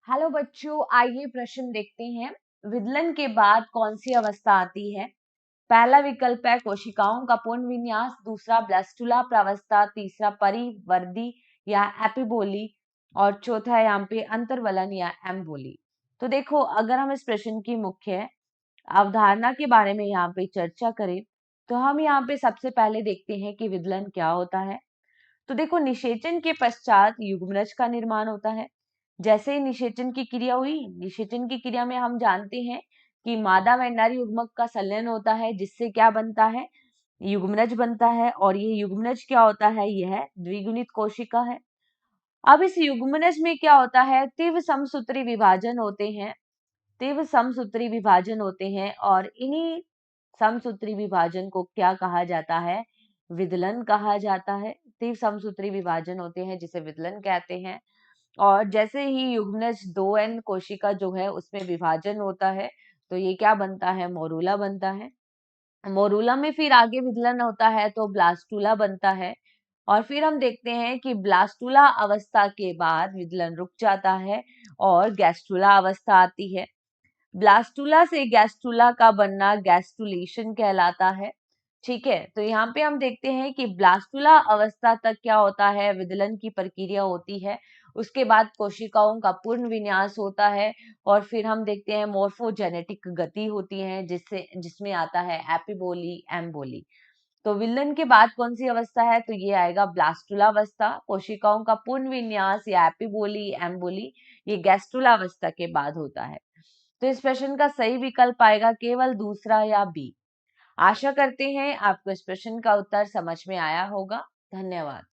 Hello बच्चों, आइए प्रश्न देखते हैं। विदलन के बाद कौन सी अवस्था आती है? पहला विकल्प है कोशिकाओं का पूर्ण विन्यास, दूसरा ब्लास्टुला प्रावस्था, तीसरा परिवर्धी या एपिबोली और चौथा है यहाँ पे अंतर्वलन या एम्बोली। तो देखो, अगर हम इस प्रश्न की मुख्य अवधारणा के बारे में यहाँ पे चर्चा करें तो हम यहाँ पे सबसे पहले देखते हैं कि विदलन क्या होता है। तो देखो, निषेचन के पश्चात युग्मनज का निर्माण होता है। जैसे ही निषेचन की क्रिया हुई, निषेचन की क्रिया में हम जानते हैं कि मादा व नर युग्मक का संलयन होता है, जिससे क्या बनता है? युग्मनज बनता है। और ये युग्मनज क्या होता है? यह द्विगुणित कोशिका है। अब इस युग्मनज में क्या होता है? तीव्र समसूत्री विभाजन होते हैं। तीव्र समसूत्री विभाजन होते हैं और इन्हीं समसूत्री विभाजन को क्या कहा जाता है? विदलन कहा जाता है। तीव्र समसूत्री विभाजन होते हैं जिसे विदलन कहते हैं। और जैसे ही युग्मनज 2n कोशिका जो है उसमें विभाजन होता है तो ये क्या बनता है? मोरूला बनता है। मोरूला में फिर आगे विदलन होता है तो ब्लास्टूला बनता है। और फिर हम देखते हैं कि ब्लास्टूला अवस्था के बाद विदलन रुक जाता है और गैस्ट्रुला अवस्था आती है। ब्लास्टूला से गैस्ट्रुला का बनना गैस्ट्रुलेशन कहलाता है। ठीक है, तो यहाँ पे हम देखते हैं कि ब्लास्टूला अवस्था तक क्या होता है? विदलन की प्रक्रिया होती है। उसके बाद कोशिकाओं का पूर्ण विन्यास होता है और फिर हम देखते हैं मोर्फोजेनेटिक गति होती है जिसमें आता है एपिबोली, एम्बोली। तो विदलन के बाद कौन सी अवस्था है? तो ये आएगा ब्लास्टूला अवस्था। कोशिकाओं का पूर्ण विन्यास या एपिबोली, एम्बोली ये गैस्ट्रुला अवस्था के बाद होता है। तो इस प्रश्न का सही विकल्प आएगा केवल दूसरा या बी। आशा करते हैं आपको इस प्रश्न का उत्तर समझ में आया होगा। धन्यवाद।